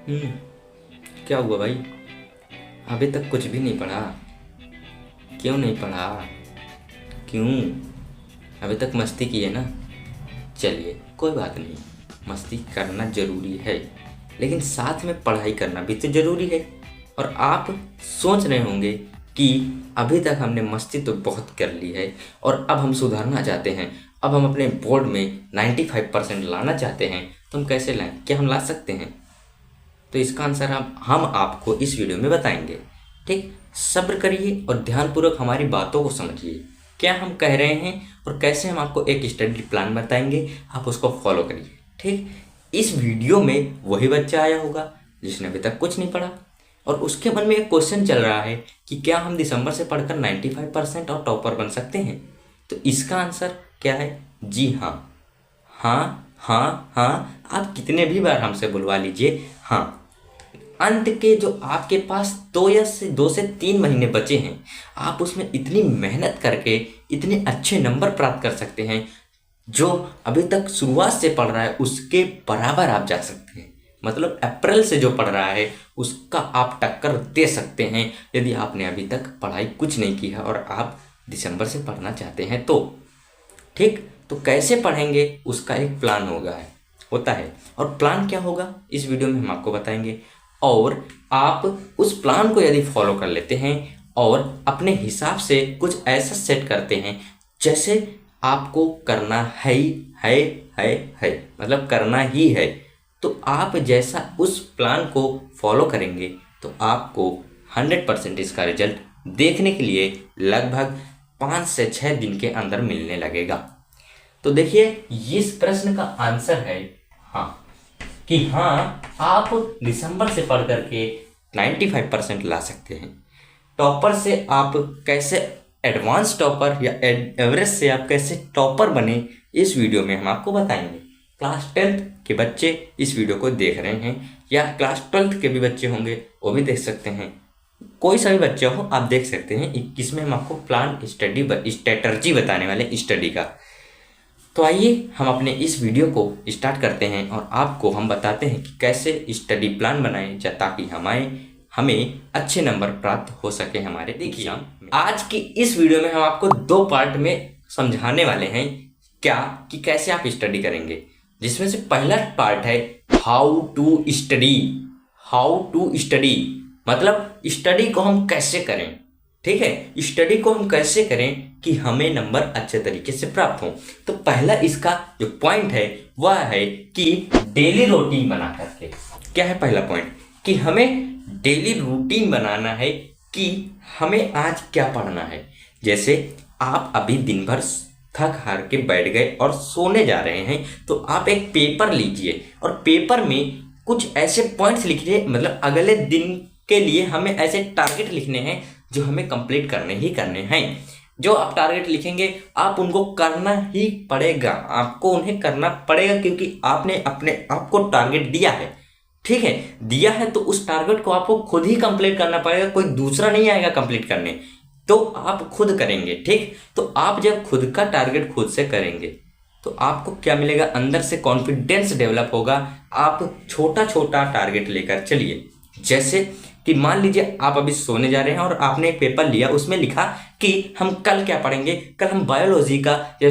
हम्म। क्या हुआ भाई? अभी तक कुछ भी नहीं पढ़ा? क्यों नहीं पढ़ा? क्यों? अभी तक मस्ती की है ना? चलिए कोई बात नहीं, मस्ती करना ज़रूरी है, लेकिन साथ में पढ़ाई करना भी तो ज़रूरी है। और आप सोच रहे होंगे कि अभी तक हमने मस्ती तो बहुत कर ली है और अब हम सुधारना चाहते हैं, अब हम अपने बोर्ड में 95% लाना चाहते हैं, तो हम कैसे लाएं? क्या हम ला सकते हैं? तो इसका आंसर हम आपको इस वीडियो में बताएंगे। ठीक, सब्र करिए और ध्यानपूर्वक हमारी बातों को समझिए, क्या हम कह रहे हैं और कैसे हम आपको एक स्टडी प्लान बताएंगे, आप उसको फॉलो करिए। ठीक, इस वीडियो में वही बच्चा आया होगा जिसने अभी तक कुछ नहीं पढ़ा और उसके मन में एक क्वेश्चन चल रहा है कि क्या हम दिसंबर से पढ़कर 95% और टॉपर बन सकते हैं। तो इसका आंसर क्या है? जी हाँ। हाँ हाँ हाँ, आप कितने भी बार हमसे बुलवा लीजिए, हाँ। अंत के जो आपके पास 2 से 3 महीने बचे हैं, आप उसमें इतनी मेहनत करके इतने अच्छे नंबर प्राप्त कर सकते हैं, जो अभी तक शुरुआत से पढ़ रहा है उसके बराबर आप जा सकते हैं। मतलब अप्रैल से जो पढ़ रहा है उसका आप टक्कर दे सकते हैं, यदि आपने अभी तक पढ़ाई कुछ नहीं की है और आप दिसंबर से पढ़ना चाहते हैं तो। ठीक, तो कैसे पढ़ेंगे उसका एक प्लान होता है, और प्लान क्या होगा इस वीडियो में हम आपको बताएंगे। और आप उस प्लान को यदि फॉलो कर लेते हैं और अपने हिसाब से कुछ ऐसा सेट करते हैं जैसे आपको करना है ही है, मतलब करना ही है, तो आप जैसा उस प्लान को फॉलो करेंगे तो आपको 100% इसका रिजल्ट देखने के लिए लगभग 5 से 6 दिन के अंदर मिलने लगेगा। तो देखिए, इस प्रश्न का आंसर है हाँ, कि हाँ, आप दिसंबर से पढ़ करके 95% ला सकते हैं। टॉपर से आप कैसे एडवांस टॉपर या एवरेज से आप कैसे टॉपर बने, इस वीडियो में हम आपको बताएंगे। क्लास 10th के बच्चे इस वीडियो को देख रहे हैं, या क्लास 12th के भी बच्चे होंगे वो भी देख सकते हैं, कोई सा भी बच्चा हो आप देख सकते हैं। 21 में हम आपको प्लान स्ट्रेटर्जी बताने वाले स्टडी का। तो आइए हम अपने इस वीडियो को स्टार्ट करते हैं और आपको हम बताते हैं कि कैसे स्टडी प्लान बनाएं ताकि हमें अच्छे नंबर प्राप्त हो सके हमारे। देखिए, आज की इस वीडियो में हम आपको 2 पार्ट में समझाने वाले हैं क्या कि कैसे आप स्टडी करेंगे, जिसमें से पहला पार्ट है how to study. How to study मतलब स्टडी को हम कैसे करें। ठीक है, स्टडी को हम कैसे करें कि हमें नंबर अच्छे तरीके से प्राप्त हो। तो पहला इसका जो पॉइंट है वह है कि डेली रूटीन बना करके। क्या है पहला पॉइंट? कि हमें डेली रूटीन बनाना है कि हमें आज क्या पढ़ना है। जैसे आप अभी दिन भर थक हार के बैठ गए और सोने जा रहे हैं, तो आप एक पेपर लीजिए और पेपर में कुछ ऐसे पॉइंट्स लिखिए, मतलब अगले दिन के लिए हमें ऐसे टारगेट लिखने हैं जो हमें कंप्लीट करने ही करने हैं। जो आप टारगेट लिखेंगे आप उनको करना ही पड़ेगा, आपको उन्हें करना पड़ेगा, क्योंकि आपने अपने आप को टारगेट दिया है। ठीक है, दिया है तो उस टारगेट को आपको खुद ही कंप्लीट करना पड़ेगा, कोई दूसरा नहीं आएगा कंप्लीट करने, तो आप खुद करेंगे। ठीक, तो आप जब खुद का टारगेट खुद से करेंगे तो आपको क्या मिलेगा? अंदर से कॉन्फिडेंस डेवलप होगा। आप छोटा छोटा टारगेट लेकर चलिए। जैसे कि मान लीजिए आप अभी सोने जा रहे हैं और आपने एक पेपर लिया, उसमें लिखा कि हम कल क्या पढ़ेंगे। कल हम बायोलॉजी का या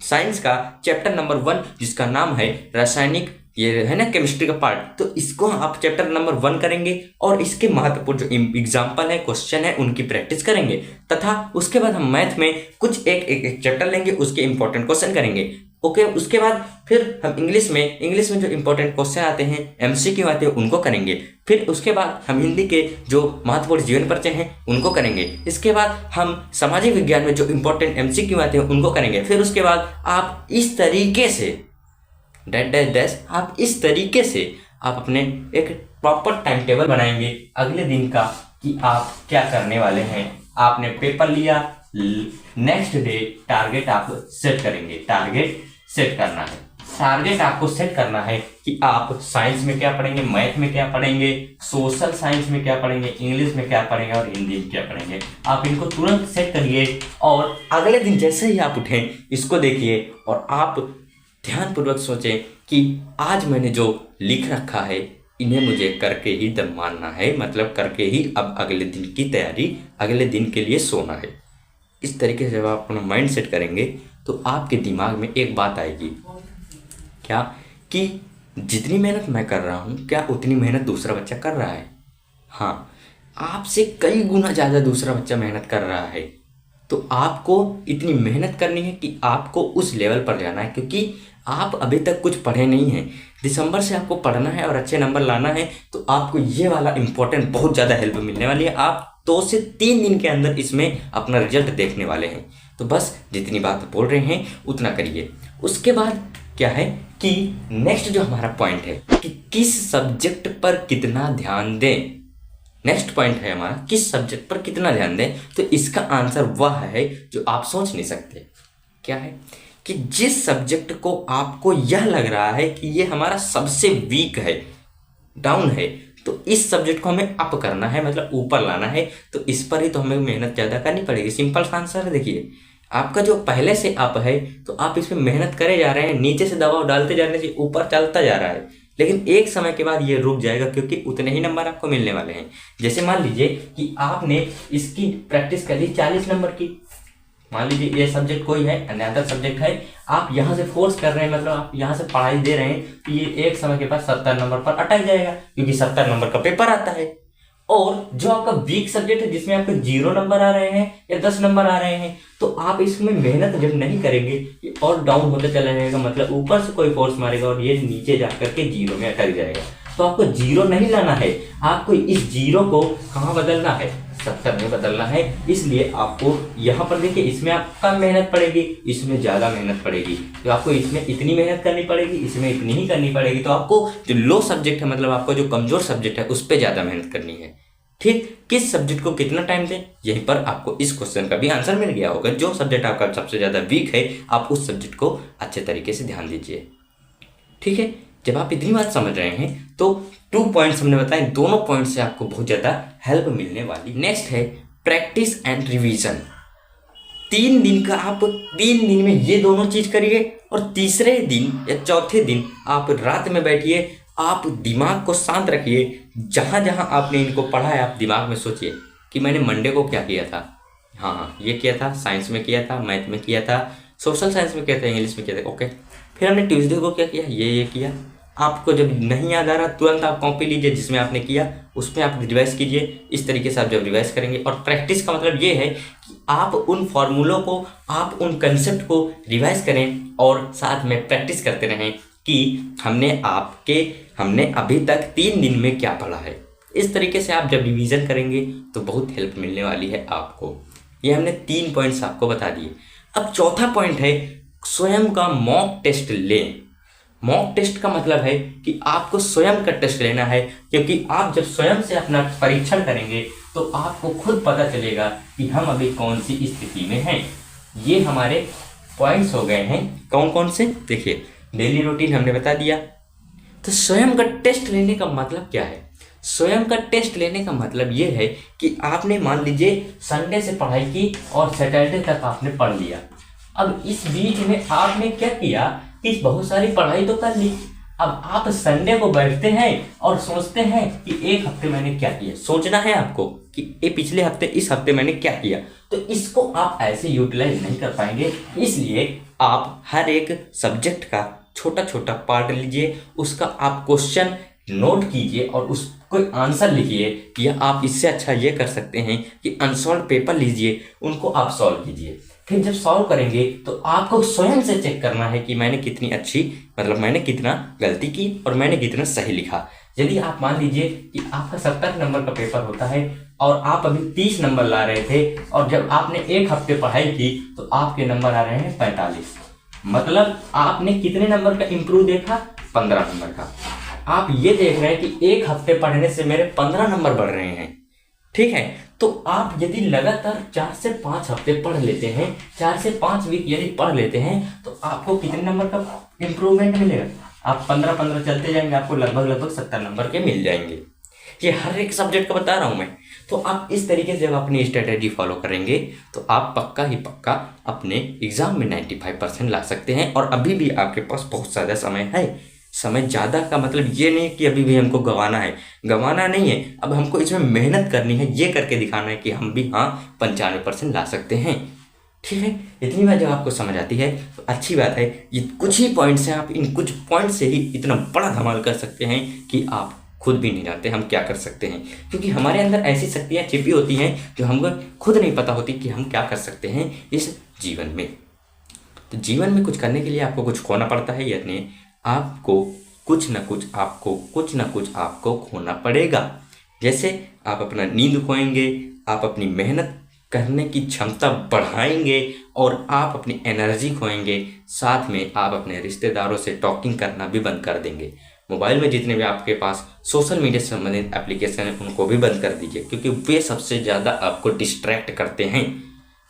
साइंस का चैप्टर नंबर 1, जिसका नाम है रासायनिक, ये है ना केमिस्ट्री का पार्ट, तो इसको आप चैप्टर नंबर 1 करेंगे और इसके महत्वपूर्ण जो एग्जाम्पल है, क्वेश्चन है, उनकी प्रैक्टिस करेंगे। तथा उसके बाद हम मैथ में कुछ एक चैप्टर लेंगे, उसके इंपॉर्टेंट क्वेश्चन करेंगे। ओके, उसके बाद फिर हम इंग्लिश में जो इंपॉर्टेंट क्वेश्चन आते हैं, एमसीक्यू आते हैं, उनको करेंगे। फिर उसके बाद हम हिंदी के जो महत्वपूर्ण जीवन परिचय हैं उनको करेंगे। इसके बाद हम सामाजिक विज्ञान में जो इंपॉर्टेंट एमसीक्यू आते हैं उनको करेंगे। फिर उसके बाद आप इस तरीके से डैश डैश डैश आप इस तरीके से आप अपने एक प्रॉपर टाइम टेबल बनाएंगे अगले दिन का कि आप क्या करने वाले हैं। आपने पेपर लिया, नेक्स्ट डे टारगेट आप सेट करेंगे। टारगेट सेट करना है, टारगेट आपको सेट करना है कि आप साइंस में क्या पढ़ेंगे, मैथ में क्या पढ़ेंगे, सोशल साइंस में क्या पढ़ेंगे, इंग्लिश में क्या पढ़ेंगे और हिंदी में क्या पढ़ेंगे। आप इनको तुरंत सेट करिए और अगले दिन जैसे ही आप उठें इसको देखिए और आप ध्यानपूर्वक सोचें कि आज मैंने जो लिख रखा है इन्हें मुझे करके ही दम मानना है, मतलब करके ही अब अगले दिन की तैयारी, अगले दिन के लिए सोना है। इस तरीके से जब आप अपना माइंड सेट करेंगे तो आपके दिमाग में एक बात आएगी, क्या कि जितनी मेहनत मैं कर रहा हूँ क्या उतनी मेहनत दूसरा बच्चा कर रहा है। हाँ, आपसे कई गुना ज़्यादा दूसरा बच्चा मेहनत कर रहा है। तो आपको इतनी मेहनत करनी है कि आपको उस लेवल पर जाना है, क्योंकि आप अभी तक कुछ पढ़े नहीं हैं। दिसंबर से आपको पढ़ना है और अच्छे नंबर लाना है, तो आपको ये वाला इम्पोर्टेंट बहुत ज़्यादा हेल्प मिलने वाली है। आप 2 से 3 दिन के अंदर इसमें अपना रिजल्ट देखने वाले हैं। तो बस जितनी बात बोल रहे हैं उतना करिए। उसके बाद क्या है कि नेक्स्ट जो हमारा पॉइंट है कि किस सब्जेक्ट पर कितना ध्यान दें। नेक्स्ट पॉइंट है हमारा किस सब्जेक्ट पर कितना ध्यान दें। तो इसका आंसर वह है जो आप सोच नहीं सकते। क्या है कि जिस सब्जेक्ट को आपको यह लग रहा है कि ये हमारा सबसे वीक है, डाउन है, तो इस सब्जेक्ट को हमें अप करना है, मतलब ऊपर लाना है। तो इस पर ही तो हमें मेहनत ज़्यादा करनी पड़ेगी। सिंपल आंसर है। देखिए, आपका जो पहले से अप है तो आप इसमें मेहनत करे जा रहे हैं, नीचे से दबाव डालते जाने से ऊपर चलता जा रहा है, लेकिन एक समय के बाद ये रुक जाएगा, क्योंकि उतने ही नंबर आपको मिलने वाले हैं। जैसे मान लीजिए कि आपने इसकी प्रैक्टिस कर ली 40 नंबर की, मान लीजिए ये सब्जेक्ट कोई है, अन्य सब्जेक्ट है, आप यहाँ से फोर्स कर रहे हैं, मतलब आप यहाँ से पढ़ाई दे रहे हैं, तो ये एक समय के बाद 70 नंबर पर अटक जाएगा, क्योंकि 70 नंबर का पेपर आता है। और जो आपका वीक सब्जेक्ट है, जिसमें आपके 0 नंबर आ रहे हैं या 10 नंबर आ रहे हैं, तो आप इसमें मेहनत जब नहीं करेंगे ये और डाउन होता चला जाएगा, मतलब ऊपर से कोई फोर्स मारेगा और ये नीचे जा करके 0 में अटक जाएगा। तो आपको 0 नहीं लाना है, आपको इस 0 को कहाँ बदलना है, 70 में बदलना है। इसलिए आपको यहाँ पर देखिए, इसमें आप कम मेहनत पड़ेगी, इसमें ज़्यादा मेहनत पड़ेगी। तो आपको इसमें इतनी मेहनत करनी पड़ेगी, इसमें इतनी ही करनी पड़ेगी। तो आपको जो लो सब्जेक्ट है, मतलब आपका जो कमजोर सब्जेक्ट है, उस पर ज़्यादा मेहनत करनी है। ठीक, किस सब्जेक्ट को कितना टाइम दें, यहीं पर आपको इस क्वेश्चन का भी आंसर मिल गया होगा। जो सब्जेक्ट आपका सबसे ज़्यादा वीक है, आप उस सब्जेक्ट को अच्छे तरीके से ध्यान दीजिए। ठीक है, जब आप इतनी बात समझ रहे हैं तो 2 पॉइंट्स हमने बताए, दोनों पॉइंट से आपको बहुत ज़्यादा हेल्प मिलने वाली। नेक्स्ट है प्रैक्टिस एंड रिवीजन। 3 दिन का आप 3 दिन में ये दोनों चीज़ करिए, और तीसरे दिन या चौथे दिन आप रात में बैठिए, आप दिमाग को शांत रखिए। जहाँ जहाँ आपने इनको पढ़ा है, आप दिमाग में सोचिए कि मैंने मंडे को क्या किया था। हाँ, ये किया था, साइंस में किया था, मैथ में किया था, सोशल साइंस में किया था, इंग्लिश में किया था। ओके, फिर हमने ट्यूसडे को क्या किया, ये किया। आपको जब नहीं याद आ रहा, तुरंत आप कॉपी लीजिए जिसमें आपने किया, उसमें आप रिवाइज कीजिए। इस तरीके से आप जब रिवाइज करेंगे, और प्रैक्टिस का मतलब ये है कि आप उन फॉर्मूलों को, आप उन कंसेप्ट को रिवाइज करें और साथ में प्रैक्टिस करते रहें कि हमने अभी तक 3 दिन में क्या पढ़ा है। इस तरीके से आप जब रिवीजन करेंगे तो बहुत हेल्प मिलने वाली है आपको। ये हमने 3 पॉइंट्स आपको बता दिए। अब चौथा पॉइंट है स्वयं का मॉक टेस्ट लें। मॉक टेस्ट का मतलब है कि आपको स्वयं का टेस्ट लेना है, क्योंकि आप जब स्वयं से अपना परीक्षण करेंगे तो आपको खुद पता चलेगा कि हम अभी कौन सी स्थिति में हैं। ये हमारे पॉइंट्स हो गए हैं। कौन कौन से, देखिए, डेली रूटीन हमने बता दिया। तो स्वयं का टेस्ट लेने का मतलब क्या है? स्वयं का टेस्ट लेने का मतलब ये है कि आपने मान लीजिए संडे से पढ़ाई की और सैटरडे तक आपने पढ़ लिया। अब इस बीच में आपने क्या किया कि बहुत सारी पढ़ाई तो कर ली। अब आप संडे को बैठते हैं और सोचते हैं कि एक हफ्ते मैंने क्या किया। सोचना है आपको कि ये पिछले हफ्ते, इस हफ्ते मैंने क्या किया। तो इसको आप ऐसे यूटिलाइज नहीं कर पाएंगे। इसलिए आप हर एक सब्जेक्ट का छोटा छोटा पार्ट लीजिए, उसका आप क्वेश्चन नोट कीजिए और उसको आंसर लिखिए। या आप इससे अच्छा ये कर सकते हैं कि अनसॉल्व पेपर लीजिए, उनको आप सॉल्व कीजिए। फिर जब सॉल्व करेंगे तो आपको स्वयं से चेक करना है कि मैंने कितनी अच्छी, मतलब मैंने कितना गलती की और मैंने कितना सही लिखा। यदि आप मान लीजिए कि आपका 70 नंबर का पेपर होता है और आप अभी 30 नंबर ला रहे थे, और जब आपने एक हफ्ते पढ़ाई की तो आपके नंबर आ रहे हैं 45। मतलब आपने कितने नंबर का इम्प्रूव देखा? 15 नंबर का। आप ये देख रहे हैं कि एक हफ्ते पढ़ने से मेरे 15 नंबर बढ़ रहे हैं। ठीक है, तो आप यदि लगातार 4 से 5 हफ्ते पढ़ लेते हैं, 4 से 5 वीक यदि पढ़ लेते हैं, तो आपको कितने नंबर का इम्प्रूवमेंट मिलेगा? आप 15-15 चलते जाएंगे, आपको लगभग 70 नंबर के मिल जाएंगे। ये हर एक सब्जेक्ट का बता रहा हूँ मैं। तो आप इस तरीके से जब अपनी स्ट्रेटेजी फॉलो करेंगे तो आप पक्का ही पक्का अपने एग्जाम में 95% ला सकते हैं। और अभी भी आपके पास बहुत ज़्यादा समय है। समय ज़्यादा का मतलब ये नहीं कि अभी भी हमको गंवाना है, गंवाना नहीं है, अब हमको इसमें मेहनत करनी है, ये करके दिखाना है कि हम भी हाँ 95% ला सकते हैं। ठीक है, इतनी बात जब आपको समझ आती है तो अच्छी बात है। ये कुछ ही पॉइंट्स हैं, आप इन कुछ पॉइंट से ही इतना बड़ा धमाल कर सकते हैं कि आप खुद भी नहीं जानते हम क्या कर सकते हैं, क्योंकि हमारे अंदर ऐसी शक्तियाँ छिपी होती हैं जो हमको खुद नहीं पता होती कि हम क्या कर सकते हैं इस जीवन में। तो जीवन में कुछ करने के लिए आपको कुछ खोना पड़ता है, यानी आपको कुछ ना कुछ आपको खोना पड़ेगा। जैसे आप अपना नींद खोएंगे, आप अपनी मेहनत करने की क्षमता बढ़ाएंगे और आप अपनी एनर्जी खोएंगे, साथ में आप अपने रिश्तेदारों से टॉकिंग करना भी बंद कर देंगे। मोबाइल में जितने भी आपके पास सोशल मीडिया से संबंधित एप्लीकेशन हैं उनको भी बंद कर दीजिए, क्योंकि वे सबसे ज़्यादा आपको डिस्ट्रैक्ट करते हैं।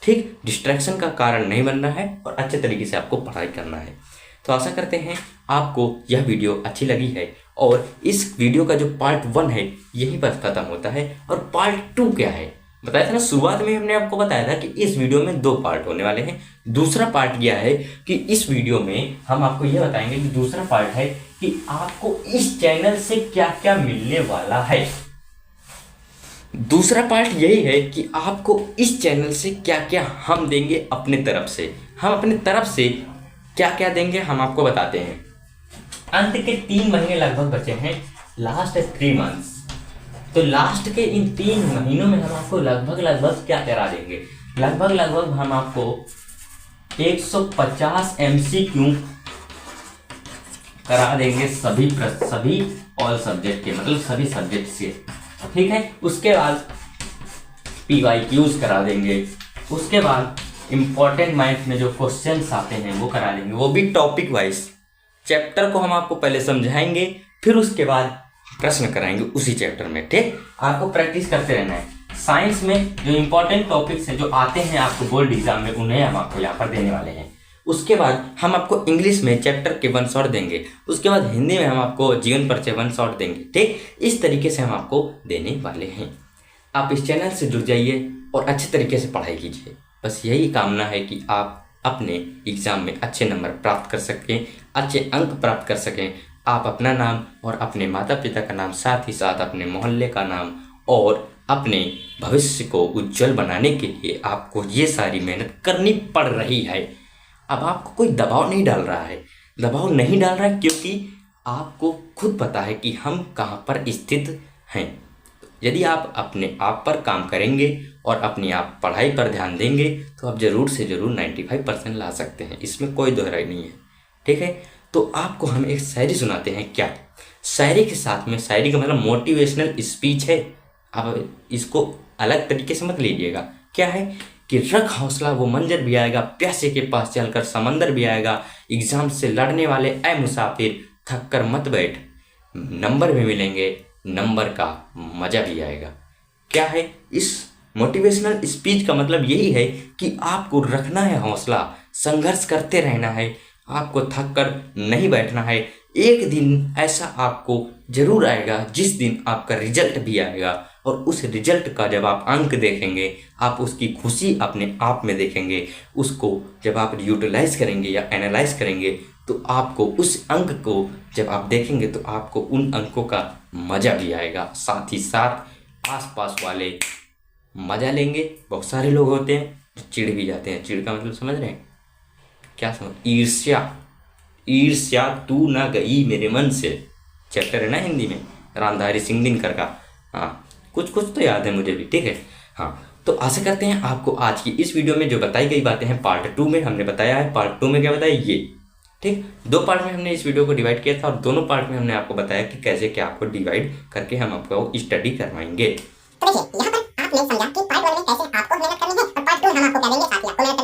ठीक, डिस्ट्रैक्शन का कारण नहीं बनना है और अच्छे तरीके से आपको पढ़ाई करना है। तो आशा करते हैं आपको यह वीडियो अच्छी लगी है, और इस वीडियो का जो पार्ट 1 है यहीं पर ख़त्म होता है। और पार्ट 2 क्या है बताया था ना, शुरुआत में हमने आपको बताया था कि इस वीडियो में 2 पार्ट होने वाले हैं। दूसरा पार्ट यह है कि इस वीडियो में हम आपको यह बताएंगे कि दूसरा पार्ट है कि आपको इस चैनल से क्या क्या मिलने वाला है। दूसरा पार्ट यही है कि आपको इस चैनल से क्या क्या हम देंगे अपने तरफ से, हम अपने तरफ से क्या क्या देंगे हम आपको बताते हैं। अंत के 3 महीने लगभग बचे हैं, लास्ट 3 मंथ्स। तो लास्ट के इन 3 महीनों में हम आपको लगभग क्या करा देंगे, लगभग हम आपको 150 MCQ करा देंगे सभी ऑल सब्जेक्ट के, मतलब सभी सब्जेक्ट से। ठीक है, उसके बाद PYQs करा देंगे, उसके बाद इंपॉर्टेंट मैथ में जो क्वेश्चंस आते हैं वो करा देंगे, वो भी टॉपिक वाइज। चैप्टर को हम आपको पहले समझाएंगे, फिर उसके बाद प्रश्न कराएंगे उसी चैप्टर में। ठीक, आपको प्रैक्टिस करते रहना है। साइंस में जो इंपॉर्टेंट टॉपिक्स हैं जो आते हैं आपको बोर्ड एग्जाम में, उन्हें हम आपको यहाँ पर देने वाले हैं। उसके बाद हम आपको इंग्लिश में चैप्टर के 1 शॉट देंगे, उसके बाद हिंदी में हम आपको जीवन परिचय 1 शॉट देंगे। ठीक, इस तरीके से हम आपको देने वाले हैं। आप इस चैनल से जुड़ जाइए और अच्छे तरीके से पढ़ाई कीजिए। बस यही कामना है कि आप अपने एग्ज़ाम में अच्छे नंबर प्राप्त कर सकें, अच्छे अंक प्राप्त कर सकें। आप अपना नाम और अपने माता पिता का नाम, साथ ही साथ अपने मोहल्ले का नाम और अपने भविष्य को उज्जवल बनाने के लिए आपको ये सारी मेहनत करनी पड़ रही है। अब आपको कोई दबाव नहीं डाल रहा है, क्योंकि आपको खुद पता है कि हम कहाँ पर स्थित हैं। यदि आप अपने आप पर काम करेंगे और अपनी आप पढ़ाई पर ध्यान देंगे तो आप ज़रूर से ज़रूर 95% ला सकते हैं, इसमें कोई दोहराई नहीं है। ठीक है, तो आपको हम एक शायरी सुनाते हैं। क्या शायरी के साथ में, शायरी का मतलब मोटिवेशनल स्पीच है, आप इसको अलग तरीके से मत लीजिएगा। क्या है कि रख हौसला वो मंजर भी आएगा, प्यासे के पास चलकर समंदर भी आएगा, एग्जाम से लड़ने वाले ऐ मुसाफिर थक कर मत बैठ, नंबर भी मिलेंगे, नंबर का मजा भी आएगा। क्या है, इस मोटिवेशनल स्पीच का मतलब यही है कि आपको रखना है हौसला, संघर्ष करते रहना है, आपको थक कर नहीं बैठना है। एक दिन ऐसा आपको जरूर आएगा जिस दिन आपका रिजल्ट भी आएगा, और उस रिजल्ट का जब आप अंक देखेंगे, आप उसकी खुशी अपने आप में देखेंगे। उसको जब आप यूटिलाइज करेंगे या एनालाइज करेंगे तो आपको उस अंक को जब आप देखेंगे तो आपको उन अंकों का मज़ा भी आएगा, साथ ही साथ आसपास वाले मज़ा लेंगे। बहुत सारे लोग होते हैं जो चिढ़ भी जाते हैं। चिढ़ का मतलब समझ रहे हैं क्या? समझ, ईर्ष्या तू ना गई मेरे मन से, चैप्टर है ना हिंदी में, रामधारी सिंह दिनकर का। हाँ, कुछ तो याद है मुझे भी। ठीक है, हाँ, तो आशा करते हैं आपको आज की इस वीडियो में जो बताई गई बातें हैं पार्ट 2 में हमने बताया है। पार्ट 2 में क्या बताया ये, ठीक, 2 पार्ट में हमने इस वीडियो को डिवाइड किया था और दोनों पार्ट में हमने आपको बताया कि कैसे क्या आपको डिवाइड करके हम आपको स्टडी करवाएंगे। तो देखिए यहाँ पर आपने समझा कि पार्ट 1 में कैसे आपको मेहनत करनी है और पार्ट 2 हम आपको कह देंगे साथ ही आपको मेहनत